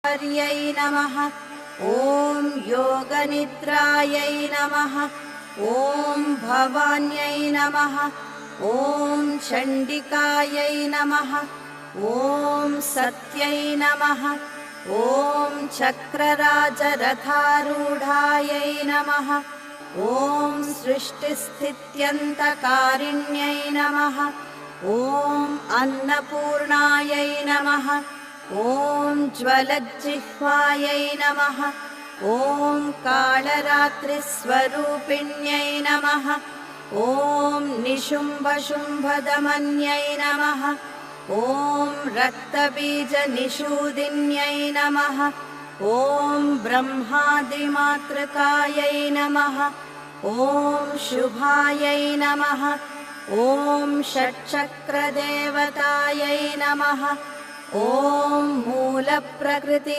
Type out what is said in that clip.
पर्यै नमः। ॐ योगनिद्रायै नमः। ॐ भवान्यै नमः। ॐ चण्डिकायै नमः। ॐ सत्यै नमः। ॐ चक्रराजरथारूढायै नमः। ॐ सृष्टिस्थित्यन्तकारिण्यै नमः। ॐ अन्नपूर्णायै नमः। ॐ ज्वलज्जिह्वायै नमः। ॐ कालरात्रिस्वरूपिण्यै नमः। ॐ निशुम्भशुम्भदमन्यै नमः। ॐ रक्तबीजनिषूदिन्यै नमः। ॐ ब्रह्मादिमातृकायै नमः। ॐ शुभायै नमः। ॐ षट्चक्रदेवतायै नमः। ॐ मूलप्रकृति